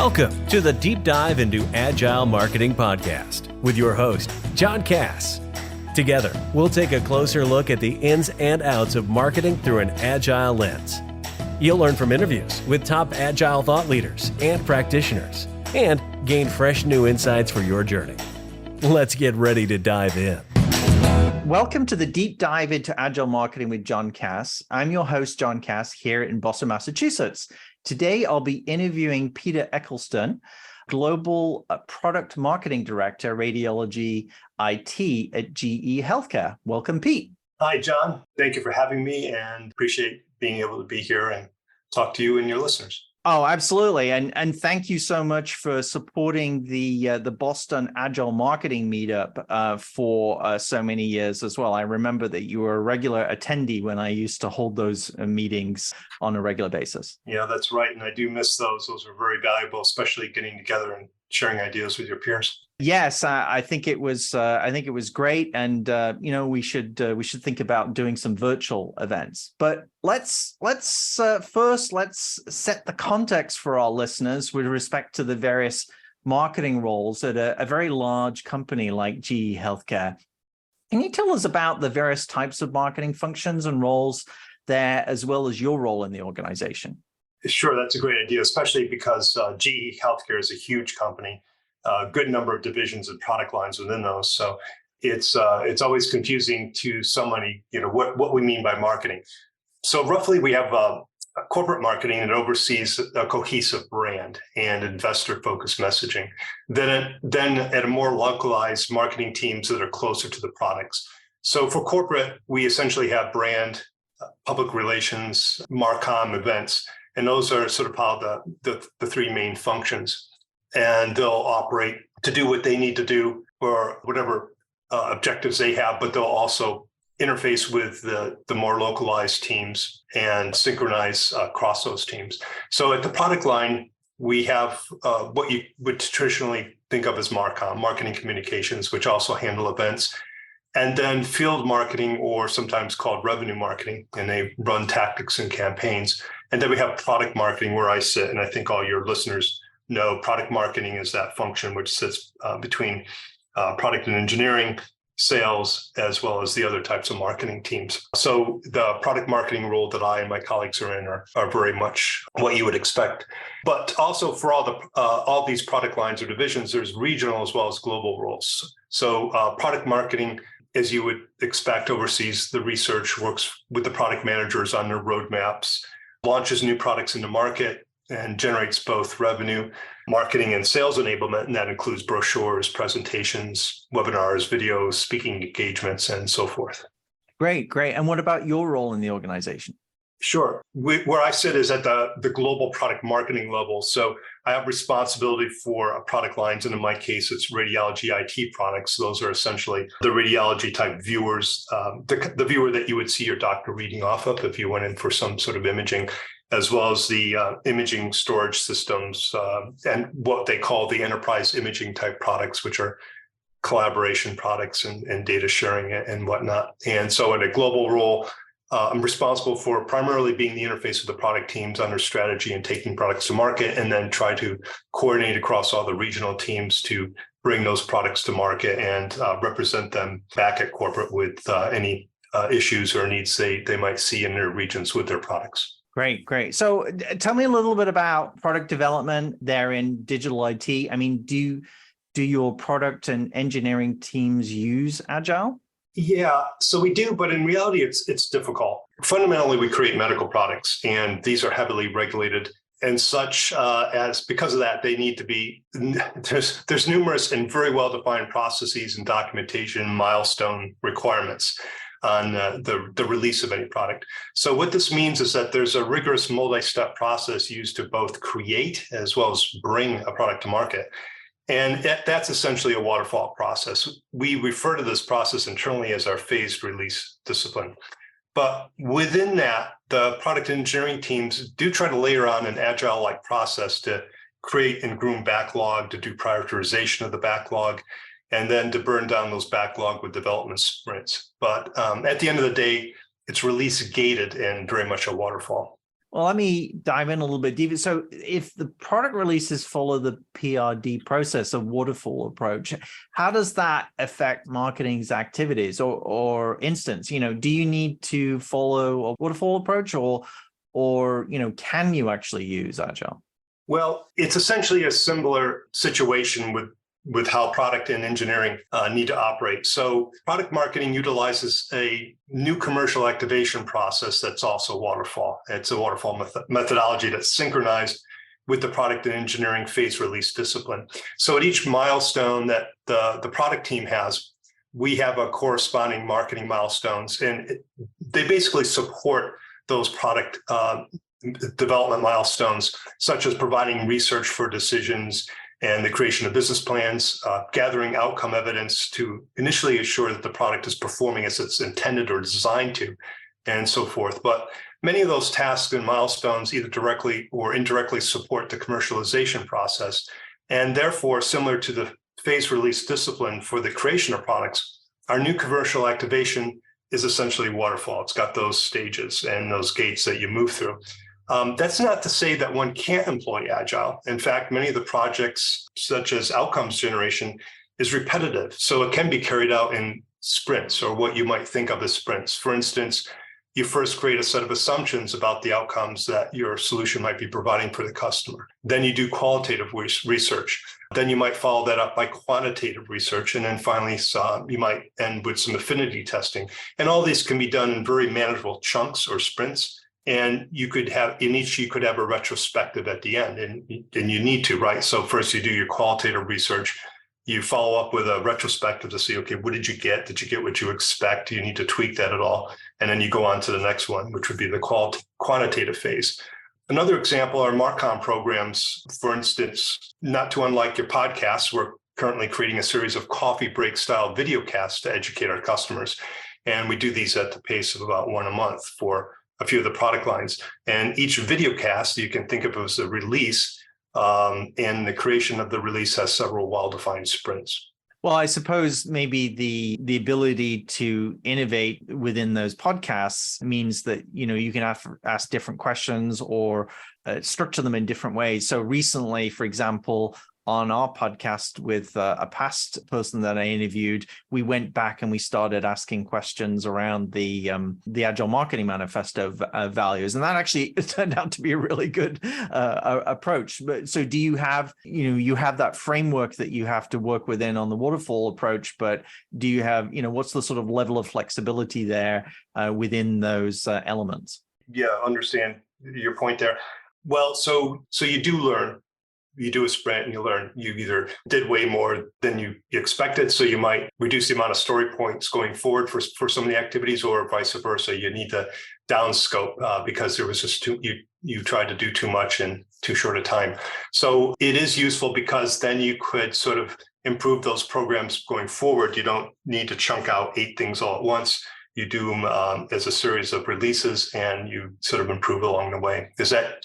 Welcome to the Deep Dive into Agile Marketing Podcast with your host, John Cass. Together, we'll take a closer look at the ins and outs of marketing through an Agile lens. You'll learn from interviews with top Agile thought leaders and practitioners and gain fresh new insights for your journey. Let's get ready to dive in. Welcome to the Deep Dive into Agile Marketing with John Cass. I'm your host, John Cass, here in Boston, Massachusetts. Today, I'll be interviewing Peter Eggleston, Global Product Marketing Director, Radiology IT at GE Healthcare. Welcome, Pete. Hi, John. Thank you for having me and appreciate being able to be here and talk to you and your listeners. Oh, absolutely. And thank you so much for supporting the Boston Agile Marketing Meetup for so many years as well. I remember that you were a regular attendee when I used to hold those meetings on a regular basis. Yeah, that's right. And I do miss those. Those were very valuable, especially getting together and sharing ideas with your peers. Yes, I think it was. I think it was great, and we should think about doing some virtual events. But let's first set the context for our listeners with respect to the various marketing roles at a very large company like GE Healthcare. Can you tell us about the various types of marketing functions and roles there, as well as your role in the organization? Sure, that's a great idea, especially because GE Healthcare is a huge company. A good number of divisions and product lines within those. So it's always confusing to somebody, what we mean by marketing. So roughly we have a corporate marketing that oversees a cohesive brand and investor-focused messaging. Then at a more localized marketing teams that are closer to the products. So for corporate, we essentially have brand, public relations, Marcom, events, and those are sort of how the three main functions. And they'll operate to do what they need to do or whatever objectives they have, but they'll also interface with the more localized teams and synchronize across those teams. So at the product line, we have what you would traditionally think of as Marcom, marketing communications, which also handle events, and then field marketing, or sometimes called revenue marketing, and they run tactics and campaigns. And then we have product marketing, where I sit, and I think all your listeners know product marketing is that function which sits between product and engineering, sales, as well as the other types of marketing teams. So the product marketing role that I and my colleagues are in are very much what you would expect. But also for all these product lines or divisions, there's regional as well as global roles. So product marketing, as you would expect, oversees the research, works with the product managers on their roadmaps, launches new products into market, and generates both revenue, marketing, and sales enablement. And that includes brochures, presentations, webinars, videos, speaking engagements, and so forth. Great. And what about your role in the organization? Sure. Where I sit is at the global product marketing level. So I have responsibility for product lines. And in my case, it's radiology IT products. Those are essentially the radiology type viewers, the viewer that you would see your doctor reading off of if you went in for some sort of imaging, as well as the imaging storage systems and what they call the enterprise imaging type products, which are collaboration products and data sharing and whatnot. And so in a global role, I'm responsible for primarily being the interface with the product teams on their strategy and taking products to market, and then try to coordinate across all the regional teams to bring those products to market and represent them back at corporate with any issues or needs they might see in their regions with their products. Great. So tell me a little bit about product development there in digital IT. I mean, do your product and engineering teams use Agile? Yeah, so we do, but in reality, it's difficult. Fundamentally, we create medical products, and these are heavily regulated and such as because of that, they need to be, there's numerous and very well-defined processes and documentation milestone requirements on the release of any product. So what this means is that there's a rigorous multi-step process used to both create as well as bring a product to market. And that's essentially a waterfall process. We refer to this process internally as our phased release discipline. But within that, the product engineering teams do try to layer on an Agile-like process to create and groom backlog, to do prioritization of the backlog, and then to burn down those backlog with development sprints. But at the end of the day, it's release gated and very much a waterfall. Well, let me dive in a little bit deeper. So if the product releases follow the PRD process, a waterfall approach, how does that affect marketing's activities or instance? Do you need to follow a waterfall approach or can you actually use Agile? Well, it's essentially a similar situation with how product and engineering need to operate. So product marketing utilizes a new commercial activation process that's also waterfall. It's a waterfall methodology that's synchronized with the product and engineering phase release discipline. So at each milestone that the product team has, we have a corresponding marketing milestones, and they basically support those product development milestones, such as providing research for decisions and the creation of business plans, gathering outcome evidence to initially assure that the product is performing as it's intended or designed to, and so forth. But many of those tasks and milestones either directly or indirectly support the commercialization process. And therefore, similar to the phase release discipline for the creation of products, our new commercial activation is essentially waterfall. It's got those stages and those gates that you move through. That's not to say that one can't employ Agile. In fact, many of the projects, such as outcomes generation, is repetitive. So it can be carried out in sprints, or what you might think of as sprints. For instance, you first create a set of assumptions about the outcomes that your solution might be providing for the customer. Then you do qualitative research. Then you might follow that up by quantitative research. And then finally, you might end with some affinity testing. And all these can be done in very manageable chunks or sprints. And you could have, in each, you could have a retrospective at the end, and you need to, right? So first you do your qualitative research, you follow up with a retrospective to see, okay, what did you get? Did you get what you expect? Do you need to tweak that at all? And then you go on to the next one, which would be the quantitative phase. Another example are Marcom programs. For instance, not too unlike your podcasts, we're currently creating a series of coffee break style video casts to educate our customers. And we do these at the pace of about one a month for a few of the product lines. And each video cast you can think of as a release, and the creation of the release has several well-defined sprints. Well, I suppose maybe the ability to innovate within those podcasts means that you can ask different questions or structure them in different ways. So recently, for example, on our podcast with a past person that I interviewed, we went back and we started asking questions around the Agile Marketing Manifesto values, and that actually turned out to be a really good approach. But so, do you have you have that framework that you have to work within on the waterfall approach, but do you have what's the sort of level of flexibility there within those elements? Yeah, understand your point there. Well, so you do learn. You do a sprint and you learn. You either did way more than you expected, so you might reduce the amount of story points going forward for some of the activities, or vice versa. You need to downscope because there was just you tried to do too much in too short a time. So it is useful because then you could sort of improve those programs going forward. You don't need to chunk out 8 things all at once. You do them as a series of releases, and you sort of improve along the way. Does that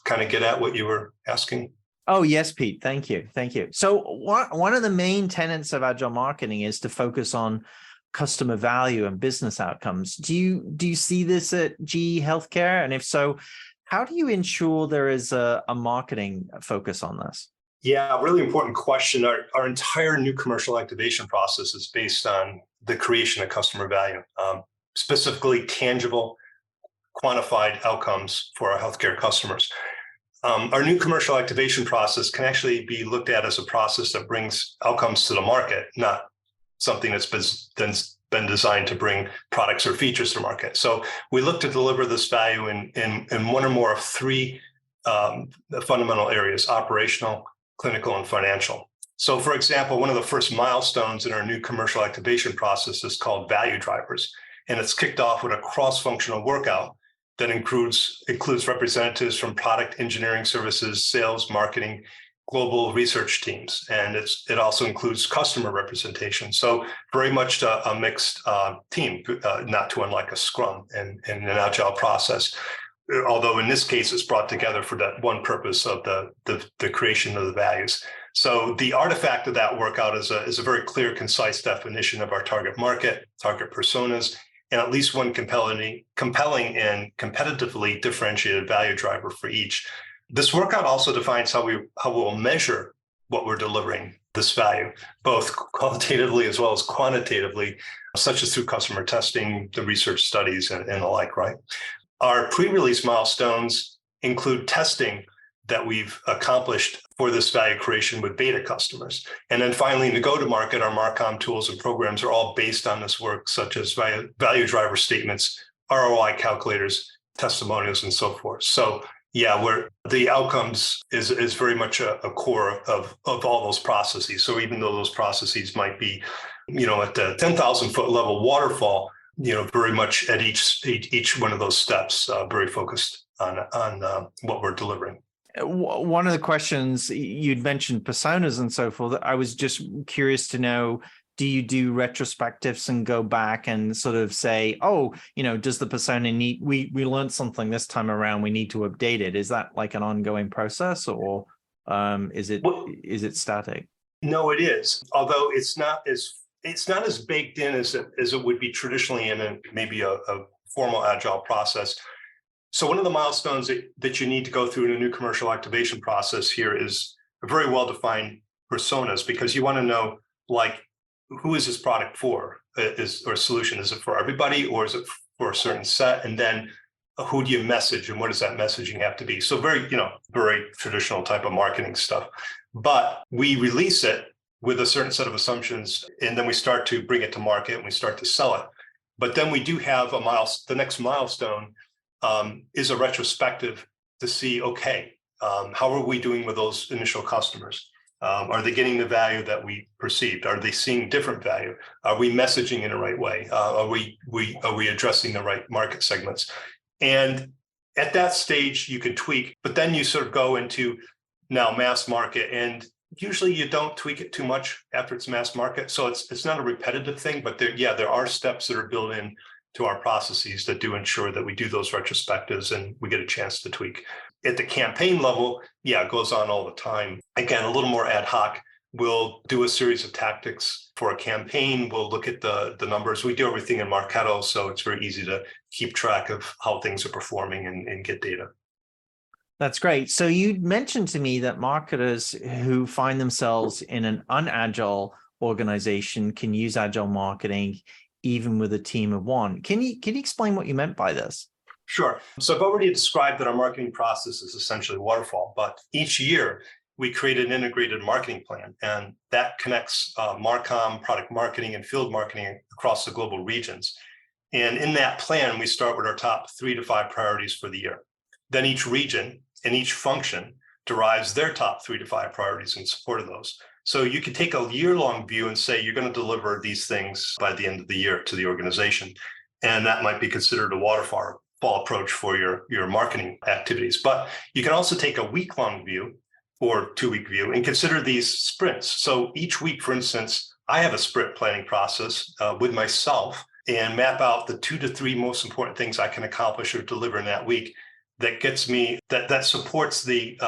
kind of get at what you were asking? Oh, yes, Pete. Thank you. Thank you. So one of the main tenets of Agile marketing is to focus on customer value and business outcomes. Do you see this at GE Healthcare? And if so, how do you ensure there is a marketing focus on this? Yeah, really important question. Our entire new commercial activation process is based on the creation of customer value, specifically tangible, quantified outcomes for our healthcare customers. Our new commercial activation process can actually be looked at as a process that brings outcomes to the market, not something that's been designed to bring products or features to market. So we look to deliver this value in one or more of 3 fundamental areas: operational, clinical, and financial. So for example, one of the first milestones in our new commercial activation process is called value drivers. And it's kicked off with a cross-functional workout that includes representatives from product engineering services, sales, marketing, global research teams. And it also includes customer representation. So very much a mixed team, not too unlike a Scrum in an Agile process. Although in this case, it's brought together for that one purpose of the creation of the values. So the artifact of that workout is a very clear, concise definition of our target market, target personas, and at least one compelling and competitively differentiated value driver for each. This workout also defines how we'll measure what we're delivering this value, both qualitatively as well as quantitatively, such as through customer testing, the research studies, and the like, right? Our pre-release milestones include testing that we've accomplished for this value creation with beta customers. And then finally, in the go-to-market, our Marcom tools and programs are all based on this work, such as value driver statements, ROI calculators, testimonials, and so forth. So yeah, where the outcomes is very much a core of all those processes. So even though those processes might be, at the 10,000 foot level waterfall, very much at each one of those steps, very focused on what we're delivering. One of the questions you'd mentioned personas and so forth. I was just curious to know, do you do retrospectives and go back and sort of say, does the persona need, we learned something this time around, we need to update it? Is that like an ongoing process, or is it static? No, it is. Although it's not as baked in as it would be traditionally in maybe a formal agile process. So one of the milestones that you need to go through in a new commercial activation process here is a very well-defined personas, because you want to know, like, who is this product for, or solution? Is it for everybody, or is it for a certain set? And then who do you message, and what does that messaging have to be? So very traditional type of marketing stuff. But we release it with a certain set of assumptions, and then we start to bring it to market and we start to sell it. But then we do have the next milestone is a retrospective to see, how are we doing with those initial customers? Are they getting the value that we perceived? Are they seeing different value? Are we messaging in the right way? Are we addressing the right market segments? And at that stage, you can tweak, but then you sort of go into now mass market, and usually you don't tweak it too much after it's mass market. So it's not a repetitive thing, but there are steps that are built in to our processes that do ensure that we do those retrospectives and we get a chance to tweak. At the campaign level, it goes on all the time. Again, a little more ad hoc. We'll do a series of tactics for a campaign. We'll look at the numbers. We do everything in Marketo, so it's very easy to keep track of how things are performing and get data. That's great. So you mentioned to me that marketers who find themselves in an unagile organization can use agile marketing even with a team of one. Can you explain what you meant by this? Sure. So I've already described that our marketing process is essentially waterfall, but each year we create an integrated marketing plan, and that connects Marcom, product marketing, and field marketing across the global regions. And in that plan, we start with our top 3 to 5 priorities for the year. Then each region and each function derives their top 3 to 5 priorities in support of those. So you can take a year-long view and say you're going to deliver these things by the end of the year to the organization. And that might be considered a waterfall approach for your marketing activities. But you can also take a week-long view or 2-week view and consider these sprints. So each week, for instance, I have a sprint planning process with myself and map out the 2 to 3 most important things I can accomplish or deliver in that week that gets me, that supports the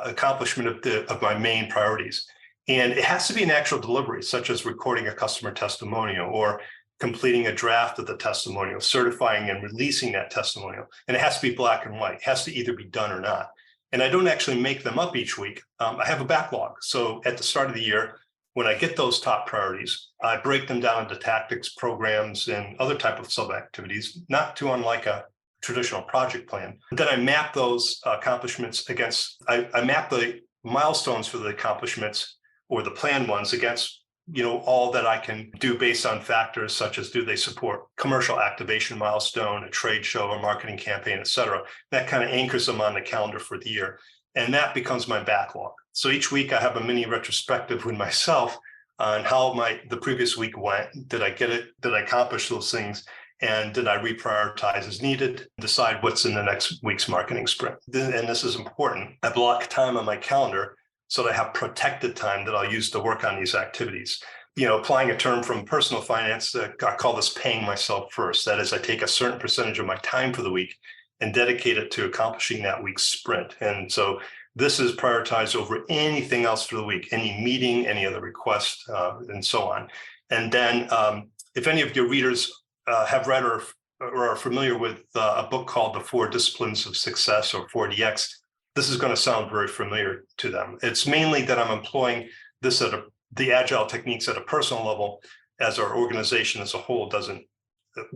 accomplishment of my main priorities. And it has to be an actual delivery, such as recording a customer testimonial or completing a draft of the testimonial, certifying and releasing that testimonial. And it has to be black and white. It has to either be done or not. And I don't actually make them up each week. I have a backlog. So at the start of the year, when I get those top priorities, I break them down into tactics, programs, and other type of sub-activities, not too unlike a traditional project plan. Then I map those accomplishments against, I map the milestones for the accomplishments or the planned ones against all that I can do based on factors such as, do they support commercial activation milestone, a trade show, a marketing campaign, et cetera. That kind of anchors them on the calendar for the year. And that becomes my backlog. So each week I have a mini retrospective with myself on how the previous week went. Did I get it? Did I accomplish those things? And did I reprioritize as needed, decide what's in the next week's marketing sprint? And this is important. I block time on my calendar so that I have protected time that I'll use to work on these activities. Applying a term from personal finance, I call this paying myself first. That is, I take a certain percentage of my time for the week and dedicate it to accomplishing that week's sprint. And so this is prioritized over anything else for the week, any meeting, any other request, and so on. And then if any of your readers have read or are familiar with a book called The Four Disciplines of Success, or 4DX, this is going to sound very familiar to them. It's mainly that I'm employing this the Agile techniques at a personal level, as our organization as a whole doesn't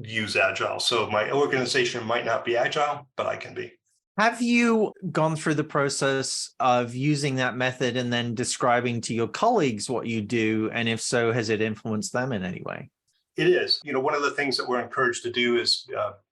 use Agile. So my organization might not be Agile, but I can be. Have you gone through the process of using that method and then describing to your colleagues what you do? And if so, has it influenced them in any way? It is. One of the things that we're encouraged to do is,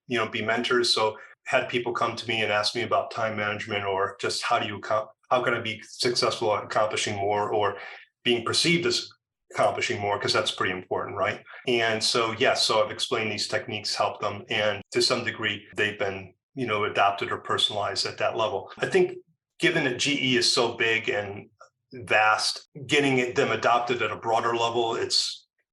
be mentors. So had people come to me and ask me about time management, or just how can I be successful at accomplishing more, or being perceived as accomplishing more, because that's pretty important, right? And so, yes, so I've explained these techniques help them. And to some degree, they've been, adopted or personalized at that level. I think given that GE is so big and vast, getting them adopted at a broader level,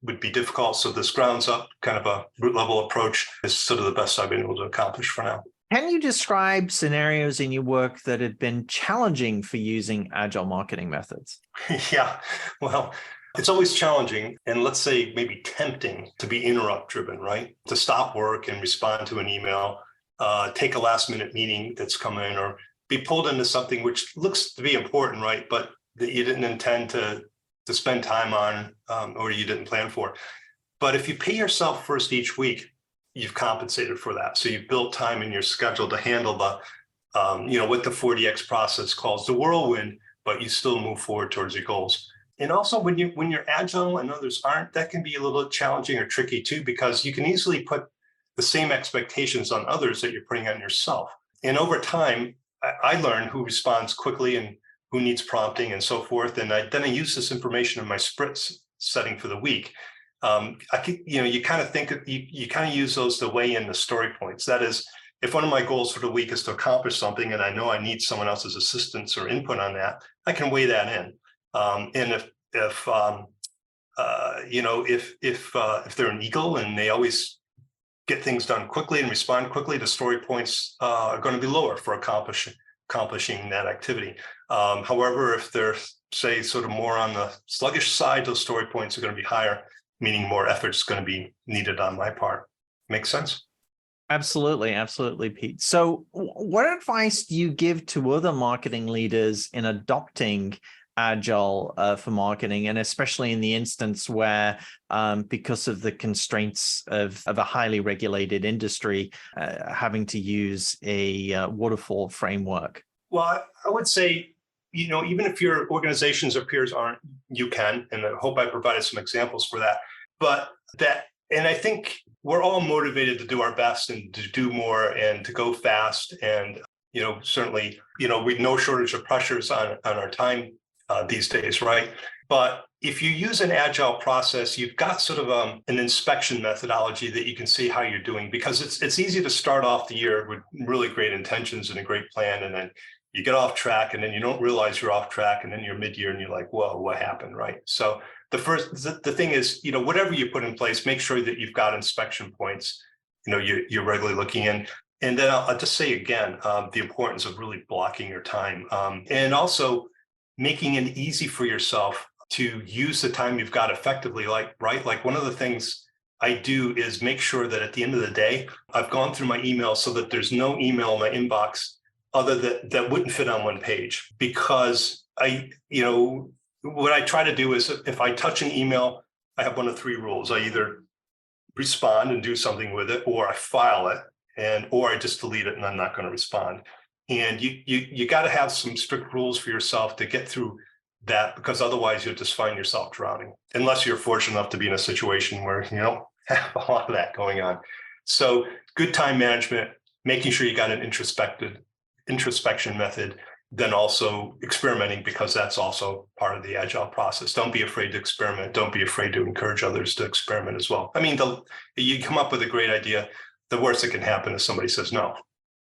would be difficult. So this grounds up kind of a root level approach is sort of the best I've been able to accomplish for now. Can you describe scenarios in your work that had been challenging for using Agile marketing methods? Yeah, well, it's always challenging, and let's say maybe tempting to be interrupt driven, right? To stop work and respond to an email, take a last minute meeting that's come in, or be pulled into something which looks to be important, right? But that you didn't intend to spend time on, or you didn't plan for. But if you pay yourself first each week, you've compensated for that. So you've built time in your schedule to handle the, what the 4DX process calls the whirlwind, but you still move forward towards your goals. And also when you're Agile and others aren't, that can be a little challenging or tricky too, because you can easily put the same expectations on others that you're putting on yourself. And over time, I learn who responds quickly and who needs prompting and so forth. And then I use this information in my sprint setting for the week. You kind of use those to weigh in the story points. That is, if one of my goals for the week is to accomplish something and I know I need someone else's assistance or input on that, I can weigh that in. And if they're an eagle and they always get things done quickly and respond quickly, the story points are going to be lower for accomplishing that activity. However, if they're, say, sort of more on the sluggish side, those story points are going to be higher, meaning more effort is going to be needed on my part. Make sense? Absolutely, Pete. So what advice do you give to other marketing leaders in adopting Agile for marketing, and especially in the instance where, because of the constraints of a highly regulated industry, having to use a waterfall framework? Well, I would say, even if your organizations or peers aren't, you can, and I hope I provided some examples for that. And I think we're all motivated to do our best and to do more and to go fast. And, certainly, with no shortage of pressures on our time these days, right? But if you use an Agile process, you've got sort of an inspection methodology that you can see how you're doing, because it's easy to start off the year with really great intentions and a great plan, and then you get off track, and then you don't realize you're off track, and then you're mid-year and you're like, whoa, what happened, right? So the thing is, whatever you put in place, make sure that you've got inspection points, you're regularly looking in. And then I'll just say again, the importance of really blocking your time, and also making it easy for yourself to use the time you've got effectively. Like one of the things I do is make sure that at the end of the day, I've gone through my email so that there's no email in my inbox other that wouldn't fit on one page. Because what I try to do is, if I touch an email, I have one of three rules. I either respond and do something with it, or I file it, or I just delete it and I'm not going to respond. And you got to have some strict rules for yourself to get through that, because otherwise you'll just find yourself drowning, unless you're fortunate enough to be in a situation where you don't have a lot of that going on. So good time management, making sure you got an introspection method, then also experimenting, because that's also part of the Agile process. Don't be afraid to experiment. Don't be afraid to encourage others to experiment as well. I mean, you come up with a great idea. The worst that can happen is somebody says no.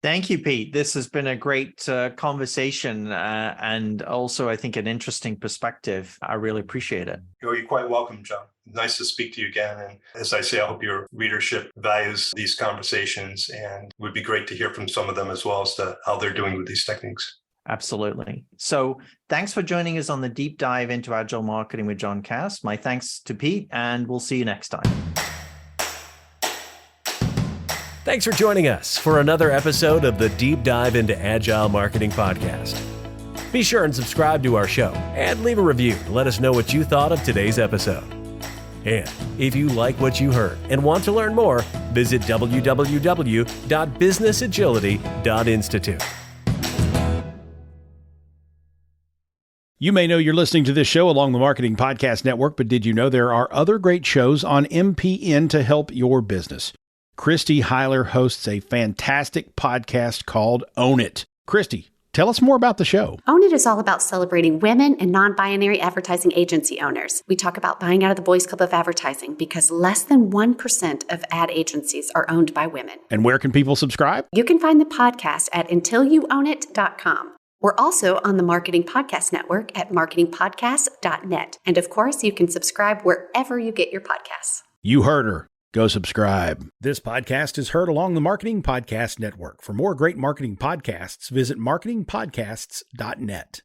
Thank you, Pete. This has been a great conversation, and also, I think, an interesting perspective. I really appreciate it. You're quite welcome, John. Nice to speak to you again. And as I say, I hope your readership values these conversations, and it would be great to hear from some of them as well as to how they're doing with these techniques. Absolutely. So thanks for joining us on the deep dive into Agile marketing with John Cass. My thanks to Pete, and we'll see you next time. Thanks for joining us for another episode of the Deep Dive into Agile Marketing Podcast. Be sure and subscribe to our show and leave a review to let us know what you thought of today's episode. And if you like what you heard and want to learn more, visit www.businessagility.institute. You may know you're listening to this show along the Marketing Podcast Network, but did you know there are other great shows on MPN to help your business? Christy Heiler hosts a fantastic podcast called Own It. Christy, tell us more about the show. Own It is all about celebrating women and non-binary advertising agency owners. We talk about buying out of the Boys Club of Advertising because less than 1% of ad agencies are owned by women. And where can people subscribe? You can find the podcast at untilyouownit.com. We're also on the Marketing Podcast Network at marketingpodcast.net. And of course, you can subscribe wherever you get your podcasts. You heard her. Go subscribe. This podcast is heard along the Marketing Podcast Network. For more great marketing podcasts, visit marketingpodcasts.net.